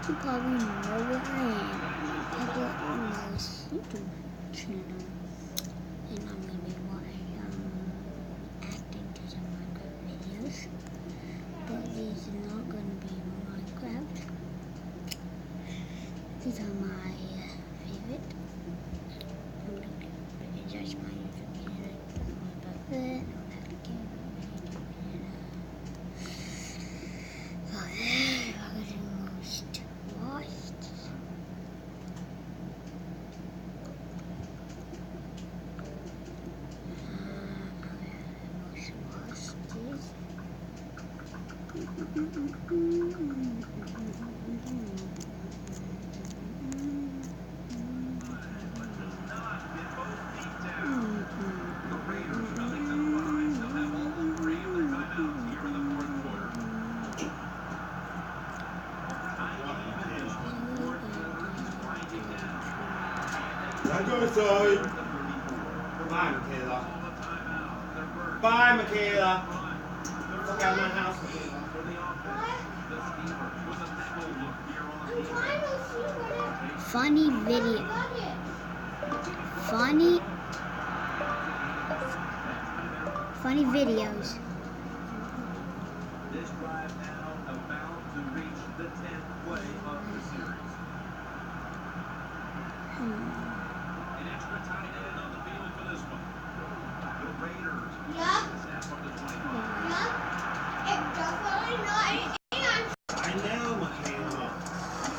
You probably know where I am. I'm public on this YouTube channel. And I'm going to be acting to some Minecraft videos. But these are not going to be Minecraft. These are my favorite. I'm going to judge my YouTube channel. What about that? Don't go inside. Bye, Michaela. Bye, Michaela. Look out of my house, Michaela. Funny video. Funny videos. This drive now about to reach the 10th play of the series. An extra tight end on the field for this one. The Raiders. Snap from the 25. I know, Michaela.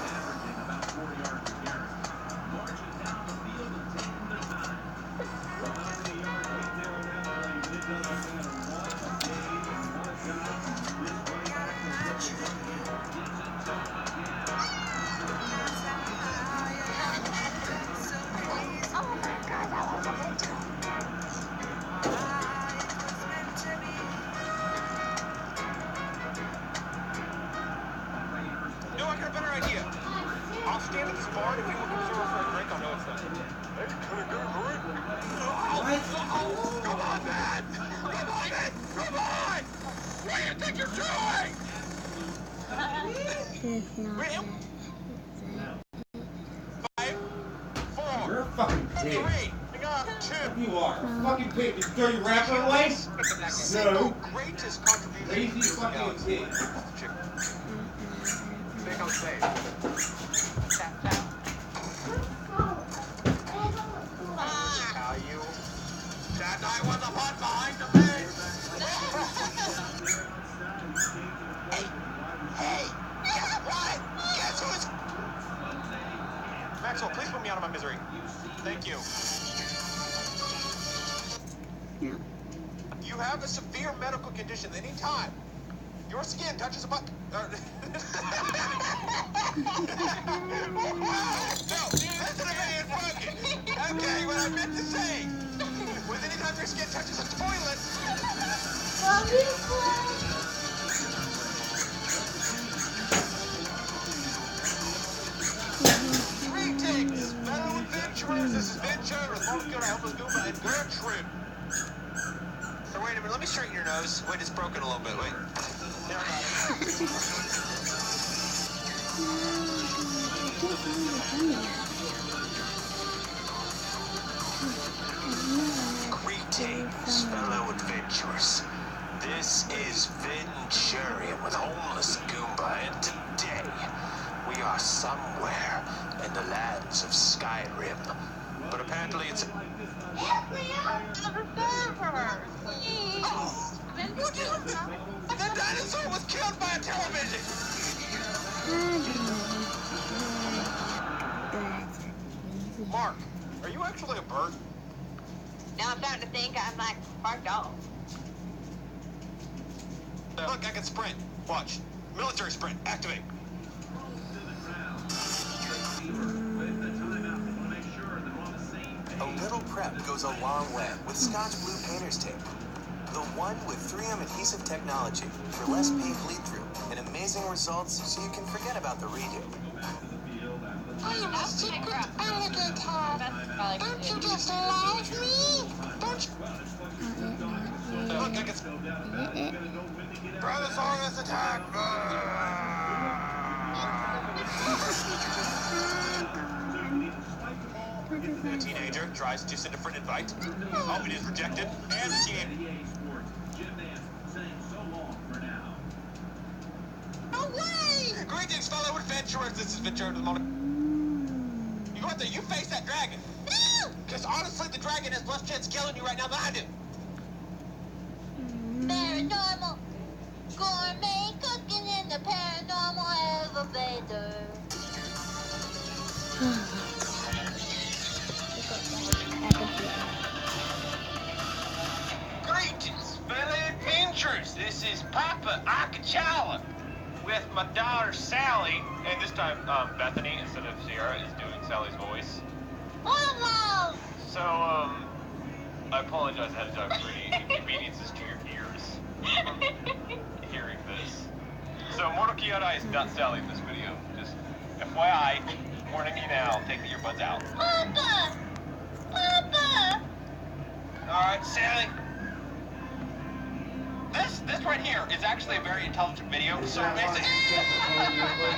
Averaging about 4 yards per carry. Marches down the field and taking the time. Well, how many yards we narrow down the lane? It doesn't matter what day and what time. This way back is looking again. Decent time again. No, I got a better idea. I'll stand at this bar and if anyone comes over for a drink, I'll know it's them. Hey, can I get a drink? Come on, man! Come on, man! Come on! What do you think you're doing? It's not Wait, that. 5, 4, You're a fucking pig. 3, hang on, 2. You are a fucking pig. You dirty rapper lace? Single greatest contribution Lazy to the fucking galaxy. pig. Think I'm safe. How you? That night was the one behind the base. Hey, guess what? Guess who's... Maxwell, please put me out of my misery. Thank you. No. You have a severe medical condition at any time. Your skin touches a button. No, listen to me and focus. Okay, what I meant to say was anytime your skin touches a toilet. Greetings, fellow adventurers. This is Venture with Marco, Elvis Goomba, and Gertrude. Or wait a minute, let me straighten your nose. Wait, it's broken a little bit. Wait. There, I got it. Greetings, fellow adventurers. This is Venturian with Homeless Goomba, and today we are somewhere in the lands of Skyrim. But apparently it's... Oh, the dinosaur was killed by a television! Mark, are you actually a bird? Now I'm starting to think I'm like part dog. Look, I can sprint. Watch. Military sprint. Activate. A little prep goes a long way with Scotch Blue Painter's Tape. The one with 3M adhesive technology for less paint bleed-through and amazing results so you can forget about the redo. I'm a secret alligator. Don't you just love me? Don't you? Look, I can... Brontosaurus attack! teenager tries to send a friend invite. Oh, it is rejected. And the team. EA Sports, Jim Nance saying so long for now. No way! Greetings, fellow adventurers. This is Ventura to the Motor. You go out there, you face that dragon. No! Because honestly, the dragon has less chance of killing you right now than I do. Paranormal. Gourmet cooking in the paranormal elevator. Greetings, fellow adventurers. This is Papa Akachala with my daughter Sally. And this time, Bethany, instead of Sierra, is doing Sally's voice. Hello. So, I apologize ahead of time for any inconveniences to your ears from hearing this. So, Mortal Kyodai is not Sally in this video. Just FYI, warning you now, take the earbuds out. Papa. Papa. Alright, Sally. This right here is actually a very intelligent video, so basically... I was trying to run away.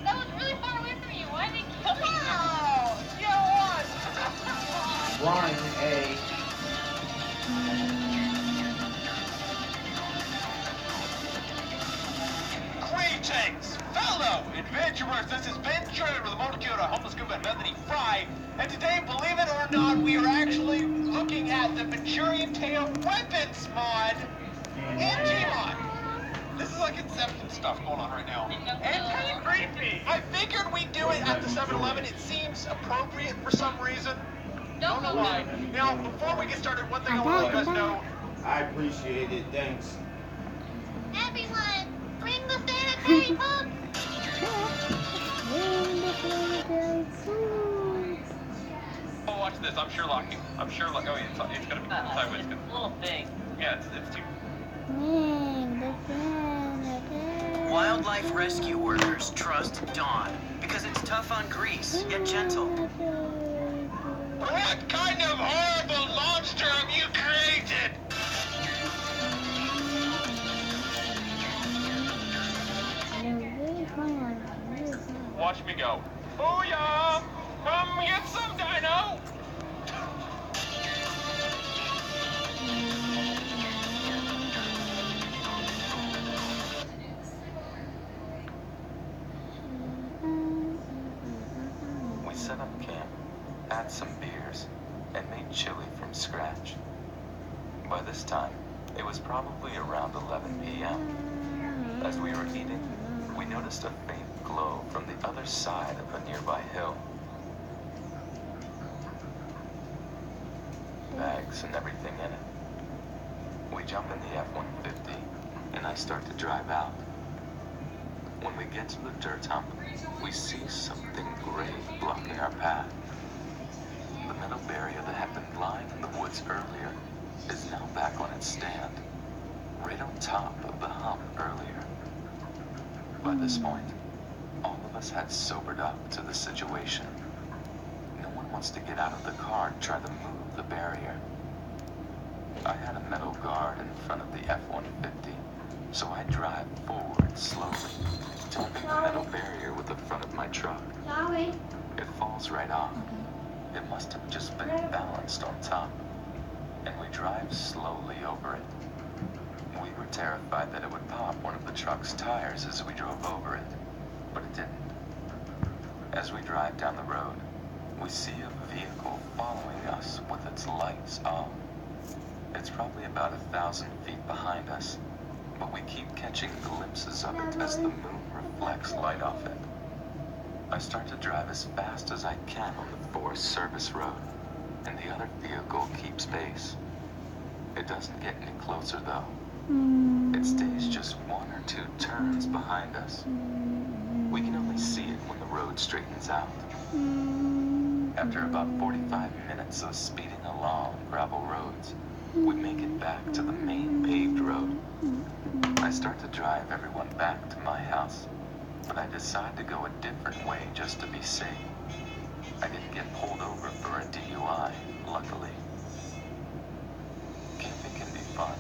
That was really far away from you. Why didn't you kill me? Run a Greetings, fellow adventurers. This is Ben Jordan with the Mortal Kyodai, Homeless Goomba, and Bethany Fry. And today, believe it or not, we are actually looking at the Venturian Tale Weapons mod in Gmod. This is like Inception stuff going on right now. And it's kind of creepy. I figured we'd do it at the 7-Eleven. It seems appropriate for some reason. Don't know why. Now, before we get started, one thing I want to let you guys know. I appreciate it, thanks. Everyone, bring the sanitary book. Oh, watch this. I'm Sherlocking. I'm Sherlock. Oh, yeah, it's gonna be sideways. It's a little thing. Yeah, it's too. Wildlife rescue workers trust Dawn because it's tough on grease, yet gentle. What kind of horrible monster have you created? Watch me go. Booyah! Come get some dino! We set up camp, had some beers, and made chili from scratch. By this time, it was probably around 11 p.m. As we were eating, we noticed a faint glow from the other side of a nearby hill. Bags and everything in it. We jump in the F-150, and I start to drive out. When we get to the dirt hump, we see something gray blocking our path. The metal barrier that had been lying in the woods earlier is now back on its stand, right on top of the hump earlier. By this point, all of us had sobered up to the situation. No one wants to get out of the car and try to move the barrier. I had a metal guard in front of the F-150, so I drive forward slowly, tapping the metal barrier with the front of my truck. It falls right off. It must have just been balanced on top, and we drive slowly over it. We were terrified that it would pop one of the truck's tires as we drove over it, but it didn't. As we drive down the road, we see a vehicle following us with its lights off. It's probably about 1,000 feet behind us, but we keep catching glimpses of it as the moon reflects light off it. I start to drive as fast as I can on the Forest Service Road, and the other vehicle keeps pace. It doesn't get any closer though. It stays just 1 or 2 turns behind us. We can only see it when the road straightens out. After about 45 minutes of speeding along gravel roads, we make it back to the main paved road. I start to drive everyone back to my house, but I decide to go a different way just to be safe. I didn't get pulled over for a DUI, luckily. Camping can be fun,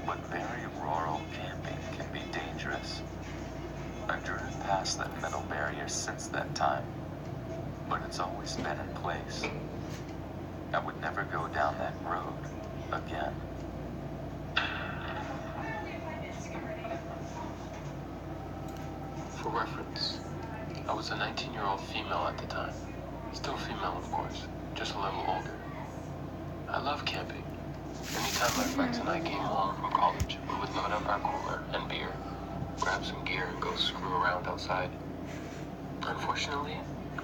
but very rural camping can be dangerous. I've driven past that metal barrier since that time, but it's always been in place. I would never go down that road again. For reference, I was a 19-year-old female at the time. Still female, of course, just a little older. I love camping. Anytime my friends and I came home from college, we would load up our cooler and beer, grab some gear, and go screw around outside. Unfortunately,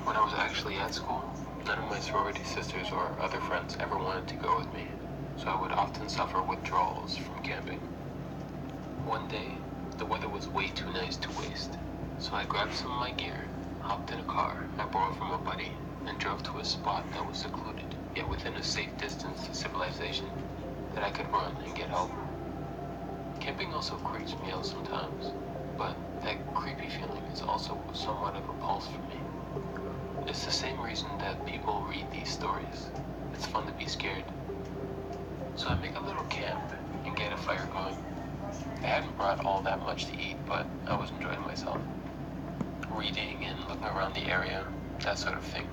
when I was actually at school, none of my sorority sisters or other friends ever wanted to go with me, so I would often suffer withdrawals from camping. One day, the weather was way too nice to waste, so I grabbed some of my gear, hopped in a car I borrowed from a buddy, and drove to a spot that was secluded, yet within a safe distance to civilization, that I could run and get help. Camping also creeps me out sometimes, but that creepy feeling is also somewhat of a pulse for me. It's the same reason that people read these stories. It's fun to be scared. So I make a little camp and get a fire going. I hadn't brought all that much to eat, but I was enjoying myself. Reading and looking around the area, that sort of thing.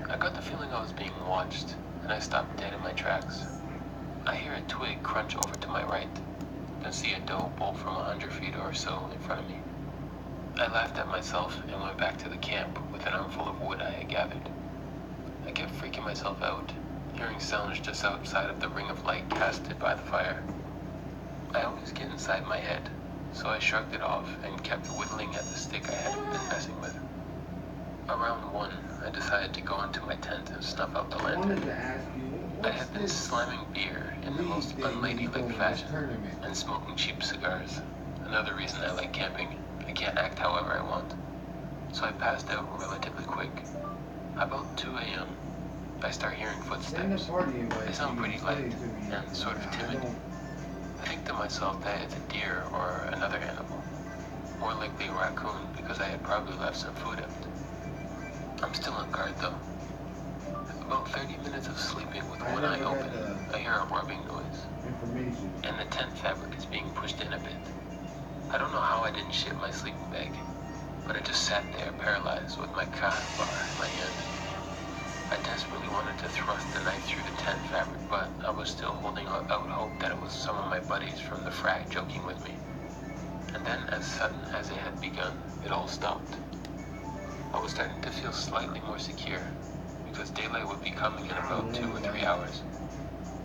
I got the feeling I was being watched, and I stopped dead in my tracks. I hear a twig crunch over to my right, then see a doe bolt from 100 feet or so in front of me. I laughed at myself and went back to the camp with an armful of wood I had gathered. I kept freaking myself out, hearing sounds just outside of the ring of light casted by the fire. I always get inside my head, so I shrugged it off and kept whittling at the stick I had been messing with. Around 1, I decided to go into my tent and snuff out the I wanted lantern. to ask you, I had been slamming beer in the most unladylike fashion and smoking cheap cigars. Another reason I like camping, I can't act however I want. So I passed out relatively quick. About 2 a.m., I start hearing footsteps. They sound pretty light and sort of timid. I think to myself that it's a deer or another animal. More likely a raccoon because I had probably left some food out. I'm still on guard though. About 30 minutes of sleeping with one eye open, I hear a rubbing noise, and the tent fabric is being pushed in a bit. I don't know how I didn't shit my sleeping bag, but I just sat there paralyzed with my car bar in my hand. I desperately wanted to thrust the knife through the tent fabric, but I was still holding out hope that it was some of my buddies from the frat joking with me. And then, as sudden as it had begun, it all stopped. I was starting to feel slightly more secure, because daylight would be coming in about 2 or 3 hours.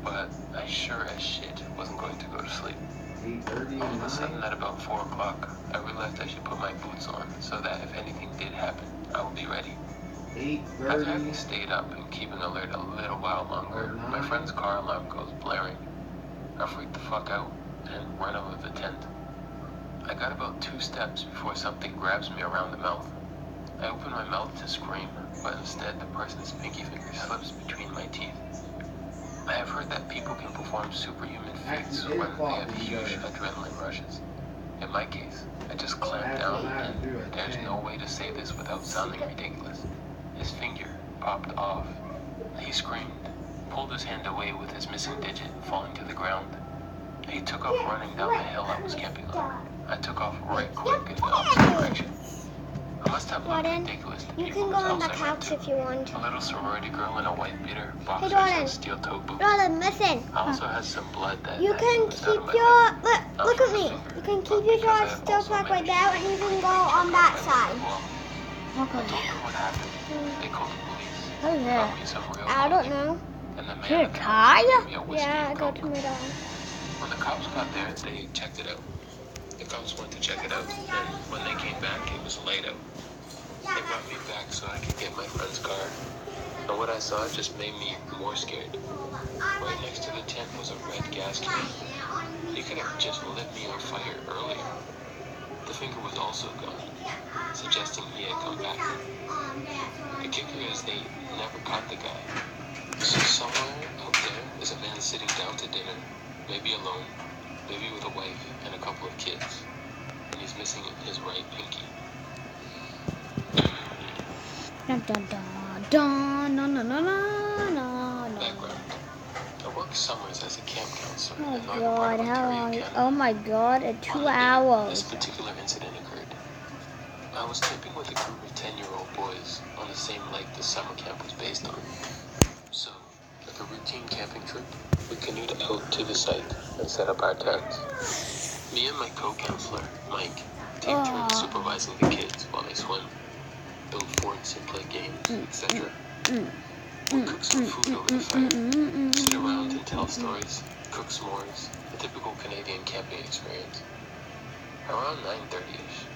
But I sure as shit wasn't going to go to sleep. All of a sudden, at about 4 o'clock, I realized I should put my boots on so that if anything did happen, I would be ready. After having stayed up and keeping alert a little while longer, my friend's car alarm goes blaring. I freak the fuck out and run out of the tent. I got about 2 steps before something grabs me around the mouth. I open my mouth to scream, but instead the person's pinky finger slips between my teeth. I have heard that people can perform superhuman feats when they have huge adrenaline rushes. In my case, I just clamped down, and there's no way to say this without sounding ridiculous. His finger popped off. He screamed, pulled his hand away with his missing digit falling to the ground. He took off running down the hill I was camping on. I took off right quick in the opposite direction. I must have looked Jordan, ridiculous to you people can go on whose the house I went couch to. if you want. A little sorority girl in a white beater, boxers, Jordan. and steel-toed boots. Jordan, listen. I also had some blood that You night can oozed out keep of my your lip. look at me. You can keep your shorts still tucked right there, and you can go on that side. I told them what happened. They called the police. Oh yeah. Brought me some real I don't coffee, know. and the man You're at the tired? counter gave me a whiskey Yeah, I and got Coke. to my dog. When the cops got there, they checked it out. The cops went to check it out, and when they came back, it was laid out. They brought me back so I could get my friend's car. And what I saw just made me more scared. Right next to the tent was a red gas can. He could have just lit me on fire earlier. The finger was also gone, suggesting he had come back. The kicker is they never caught the guy. So somewhere out there is a man sitting down to dinner, maybe alone, maybe with a wife and a couple of kids, and he's missing his right pinky. Dun dun dun dun dun dun dun dun dun. Background. I work worked summers as a camp counselor Oh in northern part God, of how Ontario, long? Canada. Oh my God, On 2 the day hours. this particular incident occurred, I was camping with a group of 10-year-old boys on the same lake the summer camp was based on. So, like a routine camping trip, we canoed out to the site and set up our tents. Me and my co-counselor, Mike, take turns supervising the kids while they swim, build forts and play games, etc. We'll cook some food over the fire, sit around and tell stories, cook s'mores, a typical Canadian camping experience. Around 9:30ish,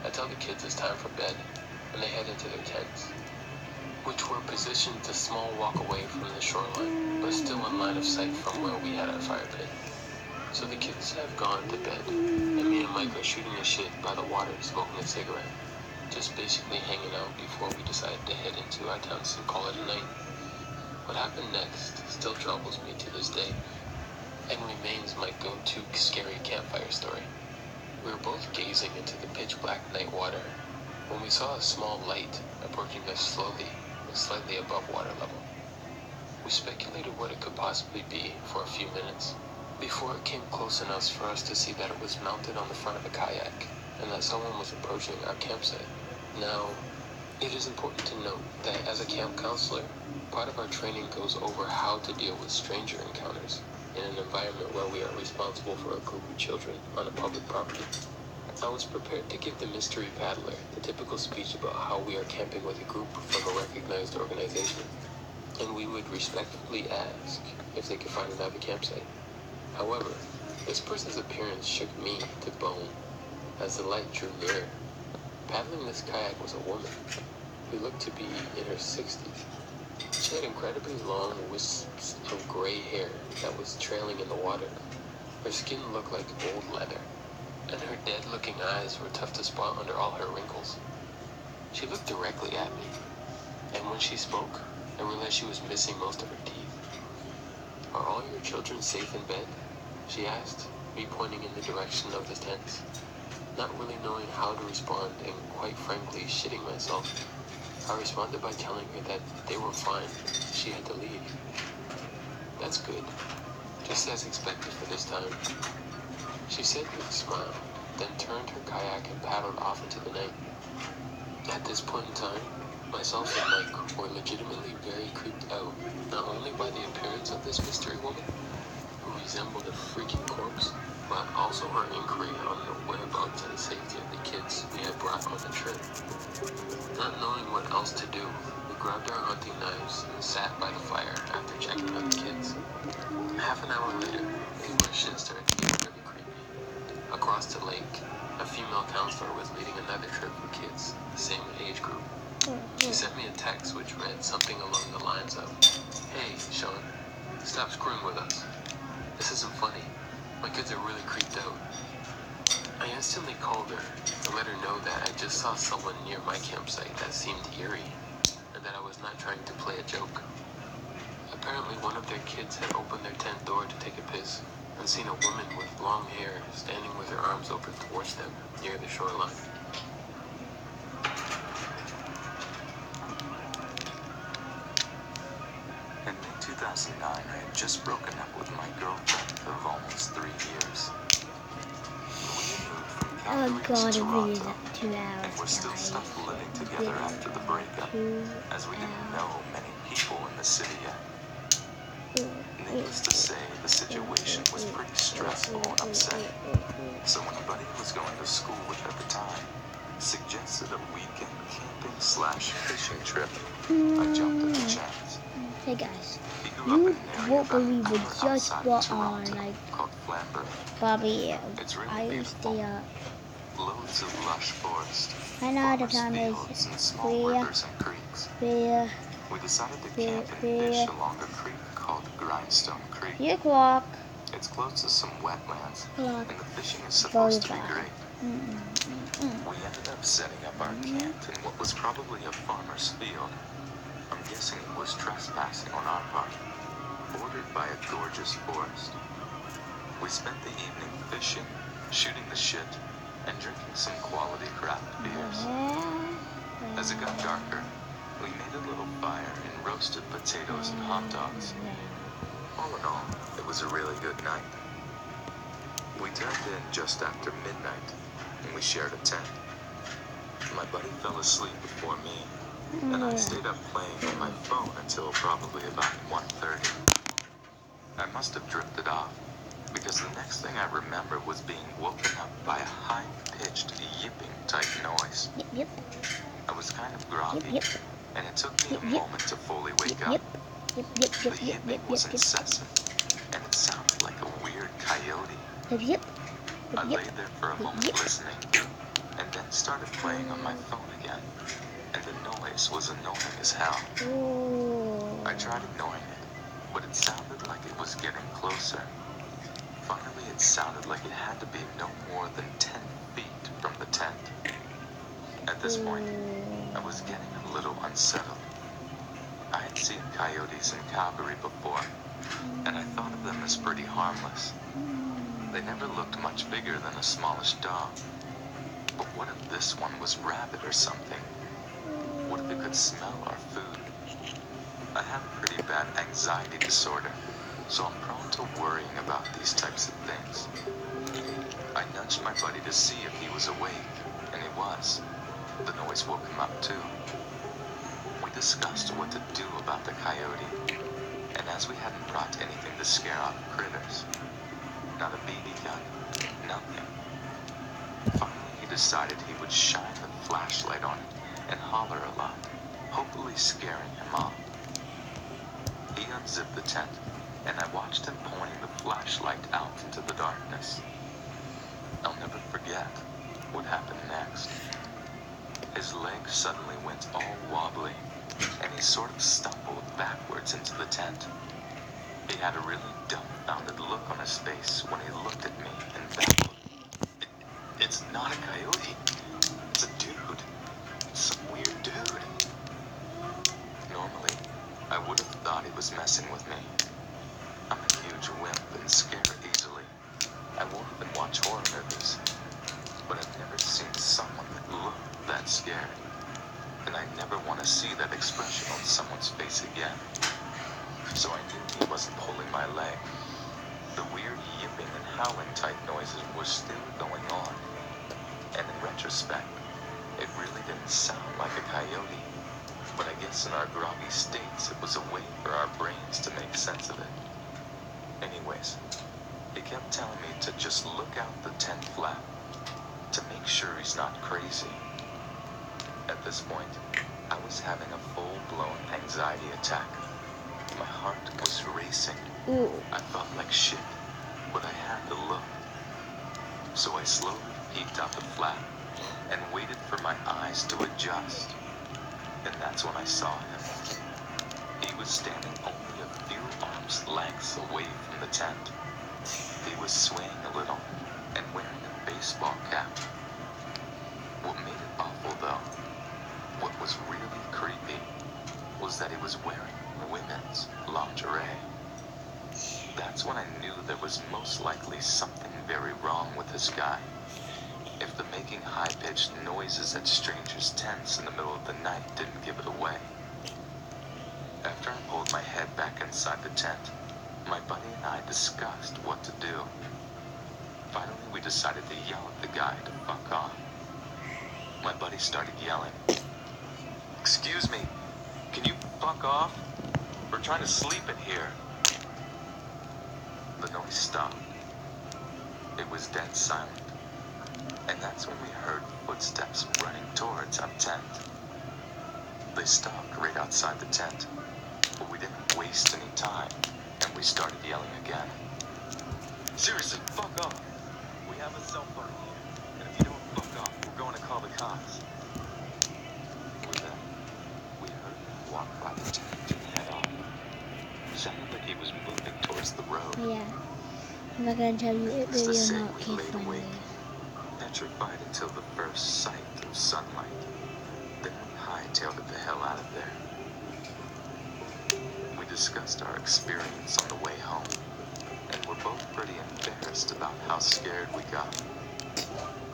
I tell the kids it's time for bed, and they head into their tents, which were positioned a small walk away from the shoreline, but still in line of sight from where we had our fire pit. So the kids have gone to bed, and me and Mike are shooting the shit by the water, smoking a cigarette, just basically hanging out before we decide to head into our tents and call it a night. What happened next still troubles me to this day, and remains my go-to scary campfire story. We were both gazing into the pitch-black night water when we saw a small light approaching us slowly and slightly above water level. We speculated what it could possibly be for a few minutes before it came close enough for us to see that it was mounted on the front of a kayak and that someone was approaching our campsite. Now, it is important to note that as a camp counselor, part of our training goes over how to deal with stranger encounters in an environment where we are responsible for a group of children on a public property. I was prepared to give the mystery paddler the typical speech about how we are camping with a group from a recognized organization, and we would respectfully ask if they could find another campsite. However, this person's appearance shook me to bone as the light drew nearer. Paddling this kayak was a woman who looked to be in her 60s. She had incredibly long wisps of gray hair that was trailing in the water. Her skin looked like old leather, and her dead-looking eyes were tough to spot under all her wrinkles. She looked directly at me, and when she spoke, I realized she was missing most of her teeth. "Are all your children safe in bed?" she asked, me pointing in the direction of the tents. Not really knowing how to respond and quite frankly shitting myself, I responded by telling her that they were fine. She had to leave. "That's good," just as expected for this time. She said with a smile, then turned her kayak and paddled off into the night. At this point in time, myself and Mike were legitimately very creeped out, not only by the appearance of this mystery woman, who resembled a freaking corpse, but also her inquiry on the whereabouts and safety of the kids we had brought on the trip. Not knowing what else to do, we grabbed our hunting knives and sat by the fire after checking on the kids. Half an hour later is where shit started to get really creepy. Across the lake, a female counselor was leading another trip for kids, the same age group. She sent me a text which read something along the lines of, "Hey, Sean, stop screwing with us. This isn't funny. My kids are really creeped out." I instantly called her to let her know that I just saw someone near my campsite that seemed eerie, and that I was not trying to play a joke. Apparently one of their kids had opened their tent door to take a piss and seen a woman with long hair standing with her arms open towards them near the shoreline. In May 2009, I had just broken up with my girlfriend of almost 3 years. We had moved from Oh Calgary God, to it really is Toronto, like 2 hours, and we're still guys. stuck living together after the breakup, as we didn't know many people in the city yet. Needless to say, the situation was pretty stressful and upsetting. So anybody who was going to school with at the time suggested a weekend camping/fishing trip. I jumped at the chance. Hey guys, He grew up in an area won't about an believe we hour just outside bought of on Toronto like called Flamborough. Bobby. It's really I beautiful. stay up. Loads of lush forest, I know the farmers' time fields, is and small clear, rivers and creeks. clear, We decided to clear, camp and clear. fish along a creek called Grindstone Creek. 3 o'clock. It's close to some wetlands, Clock. and the fishing is supposed to be 45. great. We ended up setting up our camp in what was probably a farmer's field. I'm guessing it was trespassing on our part, bordered by a gorgeous forest. We spent the evening fishing, shooting the shit, and drinking some quality craft beers. As it got darker, we made a little fire and roasted potatoes and hot dogs. All in all, it was a really good night. We turned in just after midnight, and we shared a tent. My buddy fell asleep before me, and I stayed up playing on my phone until probably about 1:30. I must have drifted off, because the next thing I remember was being woken up by a high-pitched yipping type noise. Yep, yep, I was kind of groggy, yep, and it took me a yep, moment to fully wake yep, up. yep, yep, The yep, yep, yipping yep, was yep, incessant, and it sounded like a weird coyote. yep, yep, I yep, lay there for a moment yep. listening, and then started playing on my phone again, and the noise was annoying as hell. Oh. I tried ignoring it, but it sounded like it was getting closer. Finally, it sounded like it had to be no more than 10 feet from the tent. At this point, I was getting a little unsettled. I had seen coyotes in Calgary before, and I thought of them as pretty harmless. They never looked much bigger than a smallish dog. But what if this one was rabid or something? What if it could smell our food? I have a pretty bad anxiety disorder, so I'm prone to worrying about these types of things. I nudged my buddy to see if he was awake, and he was. The noise woke him up too. We discussed what to do about the coyote, and as we hadn't brought anything to scare off critters, not a BB gun, nothing. Finally, he decided he would shine the flashlight on it and holler a lot, hopefully scaring him off. He unzipped the tent, and I watched him pointing the flashlight out into the darkness. I'll never forget what happened next. His leg suddenly went all wobbly, and he sort of stumbled backwards into the tent. He had a really dumbfounded look on his face when he looked at me and babbled. It's not a coyote. It's a dude. It's some weird dude. Normally, I would have thought he was messing with me. I'm a huge wimp and scared easily. I won't even watch horror movies. But I've never seen someone that looked that scared. And I never want to see that expression on someone's face again. So I knew he wasn't pulling my leg. The weird yipping and howling type noises were still going on. And in retrospect, it really didn't sound like a coyote. But I guess in our groggy states, it was a way for our brains to make sense of it. Anyways, he kept telling me to just look out the tent flap, to make sure he's not crazy. At this point, I was having a full-blown anxiety attack. My heart was racing. Ooh. I felt like shit, but I had to look. So I slowly peeked out the flap and waited for my eyes to adjust. And that's when I saw him. He was standing only a few arms' lengths away from the tent. He was swaying a little and wearing a baseball cap. What made it awful, though, what was really creepy, was that he was wearing women's lingerie. That's when I knew there was most likely something very wrong with this guy. If the making high-pitched noises at strangers' tents in the middle of the night didn't give it away. After I pulled my head back inside the tent, my buddy and I discussed what to do. Finally, we decided to yell at the guy to fuck off. My buddy started yelling, "Excuse me, can you fuck off? We're trying to sleep in here." The noise stopped. It was dead silent. And that's when we heard footsteps running towards our tent. They stopped right outside the tent, but we didn't waste any time, and we started yelling again. "Seriously, fuck off. We have a cell phone here, and if you don't fuck off, we're going to call the cops." With that, we heard him walk by the tent and head off. It sounded like he was moving towards the road. Yeah. I'm not gonna tell you it Needless to video say, not we kid laid friendly. awake, petrified until the first sight of sunlight. Then we hightailed it the hell out of there. We discussed our experience on the way home, and we're both pretty embarrassed about how scared we got.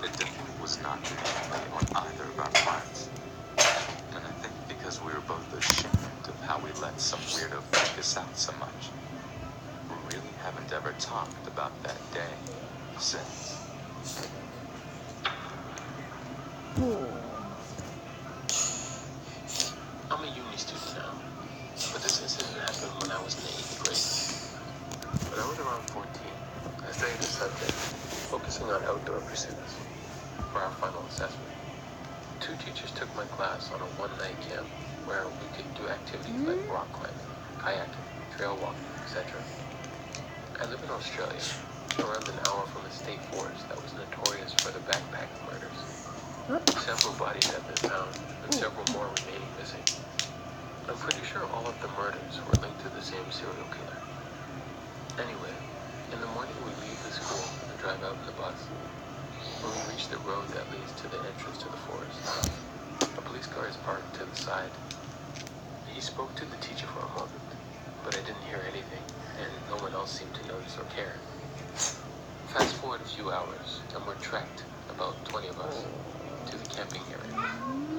It definitely was not manly on either of our parts. And I think because we were both ashamed of how we let some weirdo freak us out so much. really haven't ever talked about that day since. I'm a uni student now, but this incident happened when I was in the 8th grade. When I was around 14, I studied a subject focusing on outdoor pursuits for our final assessment. 2 teachers took my class on a one-night camp where we could do activities like rock climbing, kayaking, trail walking, etc. I live in Australia, around an hour from a state forest that was notorious for the backpacking murders. Several bodies have been found, and several more remaining missing. I'm pretty sure all of the murders were linked to the same serial killer. Anyway, in the morning we leave the school and drive out in the bus. When we reach the road that leads to the entrance to the forest, a police car is parked to the side. He spoke to the teacher for a moment, but I didn't hear anything, and no one else seemed to notice or care. Fast forward a few hours, and we're trekked, about 20 of us, to the camping area,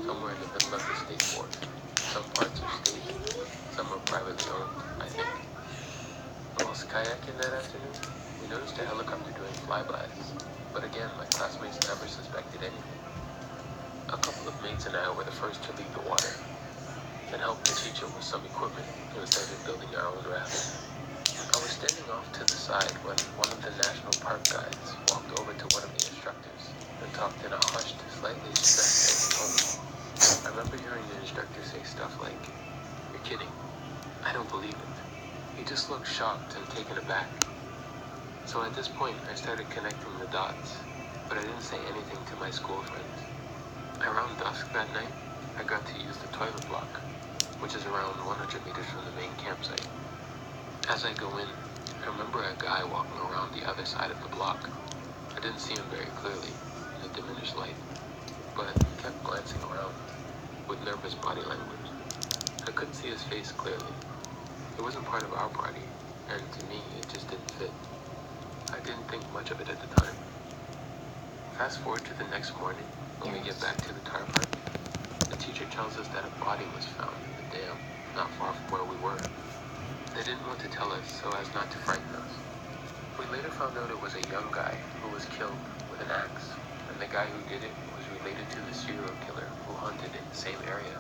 somewhere in the middle of the state forest. Some parts are state, some are privately owned, I think. Whilst kayaking that afternoon, we noticed a helicopter doing flybys, but again, my classmates never suspected anything. A couple of mates and I were the first to leave the water, and helped the teacher with some equipment and started building our own raft. I was standing off to the side when one of the national park guides walked over to one of the instructors and talked in a hushed, slightly stressed tone. I remember hearing the instructor say stuff like, "You're kidding. I don't believe it." He just looked shocked and taken aback. So at this point, I started connecting the dots, but I didn't say anything to my school friends. Around dusk that night, I got to use the toilet block, which is around 100 meters from the main campsite. As I go in, I remember a guy walking around the other side of the block. I didn't see him very clearly in the diminished light, but he kept glancing around with nervous body language. I couldn't see his face clearly. It wasn't part of our party, and to me, it just didn't fit. I didn't think much of it at the time. Fast forward to the next morning, when we get back to the car park, the teacher tells us that a body was found in the dam, not far from where we were. They didn't want to tell us so as not to frighten us. We later found out it was a young guy who was killed with an axe, and the guy who did it was related to the serial killer who hunted in the same area.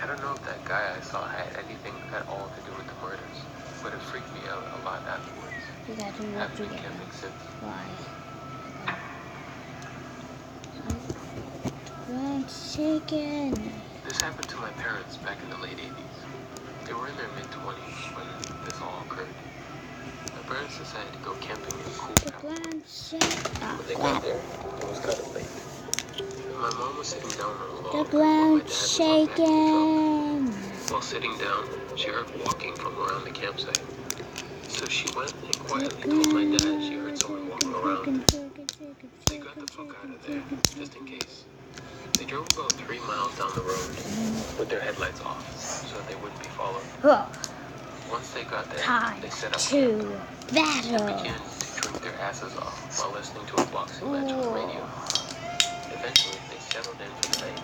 I don't know if that guy I saw had anything at all to do with the murders, but it freaked me out a lot afterwards. You got to work Haven't been together. camping since. Why? Fried chicken. This happened to my parents back in the late 80s. They were in their mid-20s when this all occurred. My parents decided to go camping in Cool The Town. blind chicken. When they got there, it was kind of late. My mom was sitting down on a log The while my blind dad was unpacking the truck. chicken. While sitting down, she heard walking from around the campsite. So she went and quietly told my dad she heard someone walking around. They got the fuck out of there, just in case. They drove about 3 miles down the road with their headlights off so they wouldn't be followed. Oh, Once they got there, time they set up to camp and battle. began to drink their asses off while listening to a boxing match on the radio. Eventually, they settled in for the night.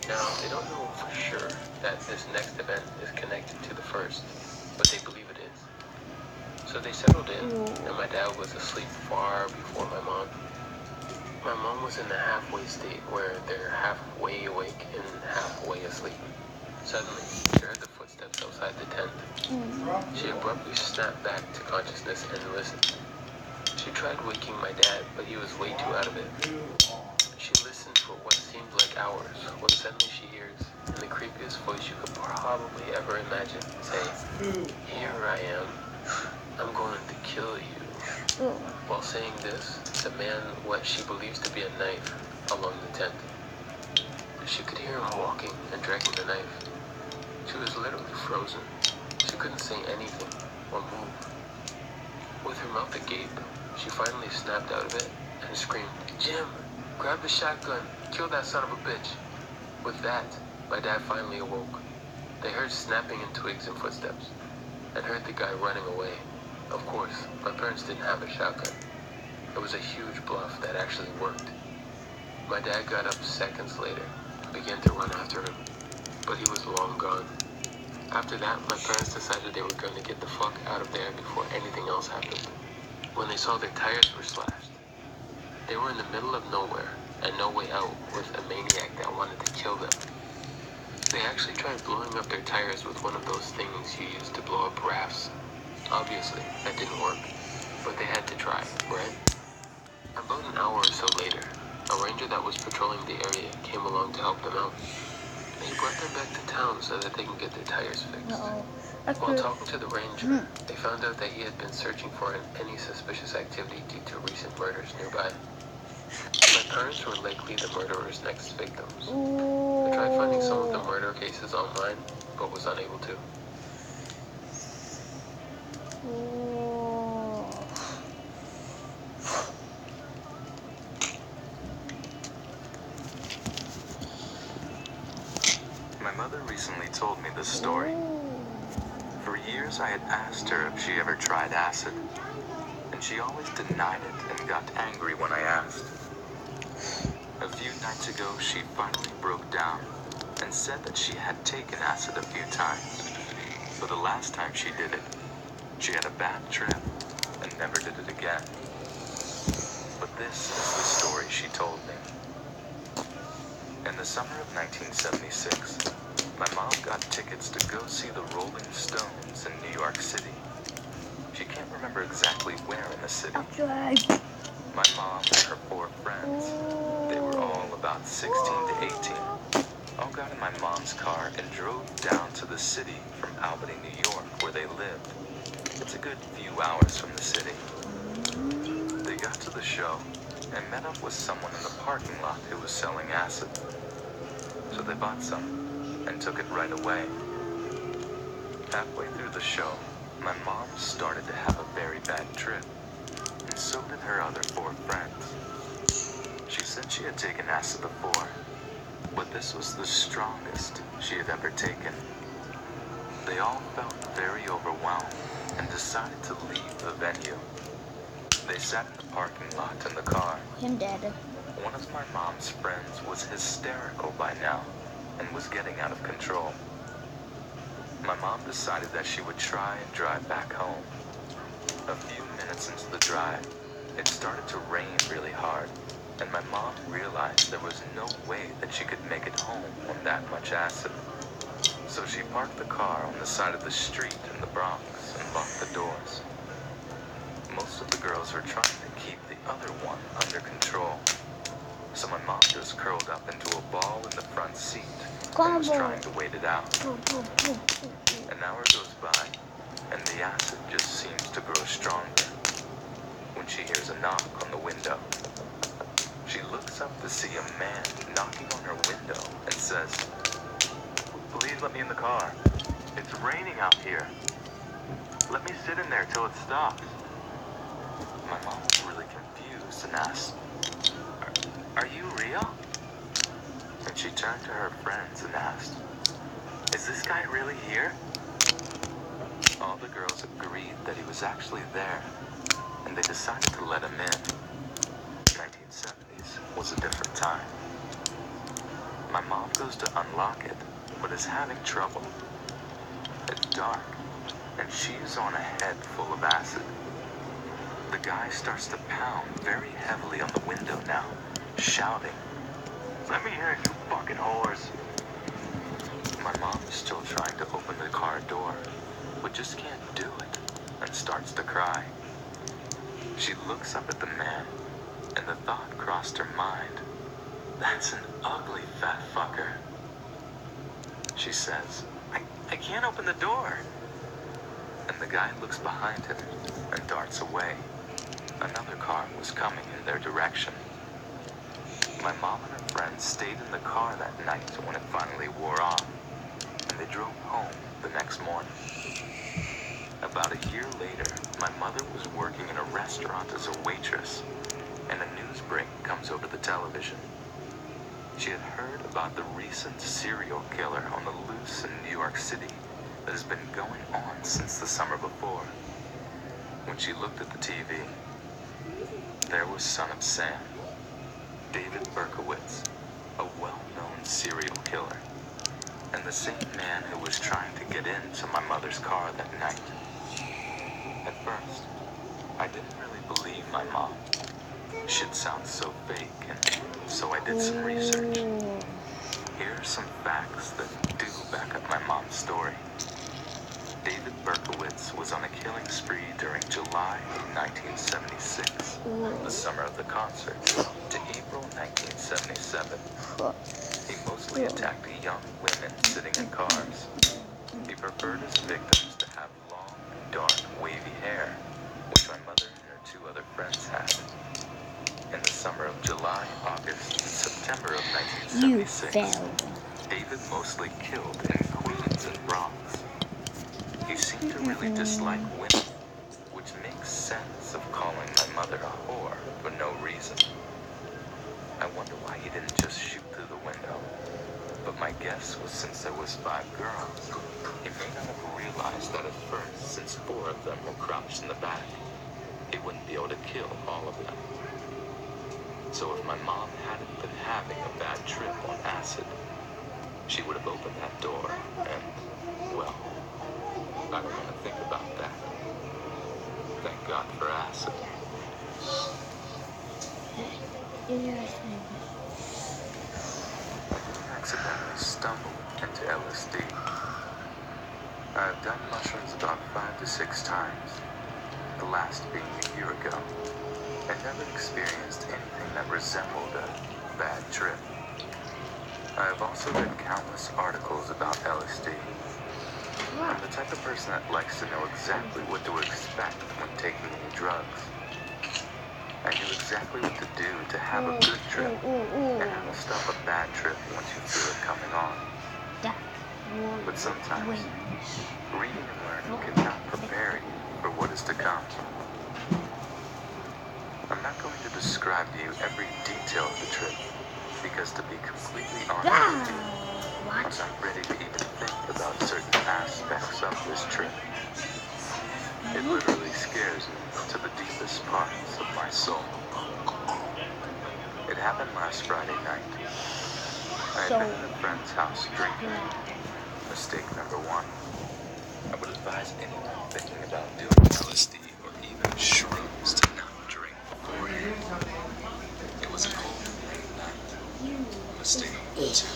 Now, they don't know for sure that this next event is connected to the first, but they believe it is. So they settled in, and my dad was asleep far before my mom. My mom was in the halfway state where they're halfway awake and halfway asleep. Suddenly, she heard the footsteps outside the tent. She abruptly snapped back to consciousness and listened. She tried waking my dad, but he was way too out of it. She listened for what seemed like hours, when suddenly she hears, in the creepiest voice you could probably ever imagine, say, "Here I am. I'm going to kill you." While saying this, the man what she believes to be a knife along the tent. She could hear him walking and dragging the knife. She was literally frozen. She couldn't say anything or move. With her mouth agape, she finally snapped out of it and screamed, "Jim, grab the shotgun, kill that son of a bitch." With that, my dad finally awoke. They heard snapping in twigs and footsteps, and heard the guy running away. Of course, my parents didn't have a shotgun. It was a huge bluff that actually worked. My dad got up seconds later and began to run after him, but he was long gone. After that, my parents decided they were going to get the fuck out of there before anything else happened. When they saw their tires were slashed, they were in the middle of nowhere and no way out with a maniac that wanted to kill them. They actually tried blowing up their tires with one of those things you use to blow up rafts. Obviously, that didn't work, but they had to try, right? About an hour or so later, a ranger that was patrolling the area came along to help them out. He brought them back to town so that they can get their tires fixed. While talking to the ranger, they found out that he had been searching for any suspicious activity due to recent murders nearby. My parents were likely the murderer's next victims. I tried finding some of the murder cases online, but was unable to. My mother recently told me this story. For years I had asked her if she ever tried acid, and she always denied it and got angry when I asked. A few nights ago, she finally broke down and said that she had taken acid a few times, but the last time she did it, she had a bad trip and never did it again. But this is the story she told me. In the summer of 1976, my mom got tickets to go see the Rolling Stones in New York City. She can't remember exactly where in the city. My mom and her 4 friends, they were all about 16 to 18, all got in my mom's car and drove down to the city from Albany, New York, where they lived. It's a good few hours from the city. They got to the show and met up with someone in the parking lot who was selling acid. So they bought some and took it right away. Halfway through the show, my mom started to have a very bad trip, and so did her other 4 friends. She said she had taken acid before, but this was the strongest she had ever taken. They all felt very overwhelmed and decided to leave the venue. They sat in the parking lot in the car. Him dead. One of my mom's friends was hysterical by now and was getting out of control. My mom decided that she would try and drive back home. A few minutes into the drive, it started to rain really hard, and my mom realized there was no way that she could make it home on that much acid. So she parked the car on the side of the street in the Bronx and locked the doors. Most of the girls were trying to keep the other one under control. So my mom just curled up into a ball in the front seat and was trying to wait it out. An hour goes by, and the acid just seems to grow stronger. When she hears a knock on the window, she looks up to see a man knocking on her window and says, "Please let me in the car. It's raining out here. Let me sit in there till it stops." My mom was really confused and asked, Are you real? And she turned to her friends and asked, "Is this guy really here?" All the girls agreed that he was actually there, and they decided to let him in. 1970s was a different time. My mom goes to unlock it, but is having trouble. It's dark, and she's on a head full of acid. The guy starts to pound very heavily on the window now, shouting, "Let me in, you fucking whores." My mom is still trying to open the car door, but just can't do it, and starts to cry. She looks up at the man, and the thought crossed her mind, "That's an ugly fat fucker." She says, I can't open the door." And the guy looks behind him and darts away. Another car was coming in their direction. My mom and her friends stayed in the car that night when it finally wore off, and they drove home the next morning. About a year later, my mother was working in a restaurant as a waitress, and a news break comes over the television. She had heard about the recent serial killer on the loose in New York City that has been going on since the summer before. When she looked at the TV, there was Son of Sam, David Berkowitz, a well-known serial killer. and the same man who was trying to get into my mother's car that night. At first, I didn't really believe my mom. Shit sounds so fake, and so I did some research. Here are some facts that do back up my mom's story. David Berkowitz was on a killing spree during July of 1976, the summer of the concert, to April 1977. He mostly attacked young women sitting in cars. He preferred his victims to have long, dark, wavy hair, which my mother and her 2 other friends had. In the summer of July, August, and September of 1976, David mostly killed in Queens and Bronx. He seemed to really dislike women, which makes sense of calling my mother a whore for no reason. I wonder why he didn't just shoot through the window. But my guess was since there was 5 girls, he may not have realized that at first, since 4 of them were crouched in the back, he wouldn't be able to kill all of them. So if my mom hadn't been having a bad trip on acid, she would have opened that door and, well, I don't want to think about that. Thank God for acid. I accidentally stumbled into LSD. I've done mushrooms about 5 to 6 times, the last being a year ago, and never experienced anything that resembled a bad trip. I have also read countless articles about LSD. I'm the type of person that likes to know exactly what to expect when taking any drugs. I knew exactly what to do to have a good trip and how to stop a bad trip once you feel it coming on. But sometimes, reading and learning cannot prepare you for what is to come. I'm not going to describe to you every detail of the trip, because to be completely honest with you, I'm not ready to even think about certain aspects of this trip. It literally scares me to the deepest parts of my soul. It happened last Friday night. I had been at a friend's house drinking. Mistake number 1. I would advise anyone thinking about doing LSD or even shrooms to not drink beforehand. It was a cold rainy night. Mistake number 2.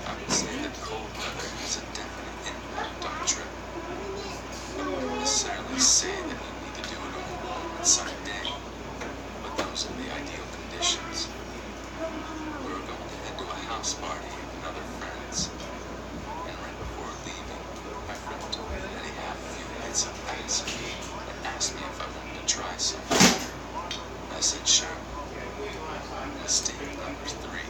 I would say that cold weather has a definite impact on a trip. I wouldn't necessarily say that you need to do it on a warm and sunny day, but those are the ideal conditions. We were going to head to a house party with other friends, and right before leaving, my friend told me that he had a few hits of acid and asked me if I wanted to try some. I said sure. Mistake number 3.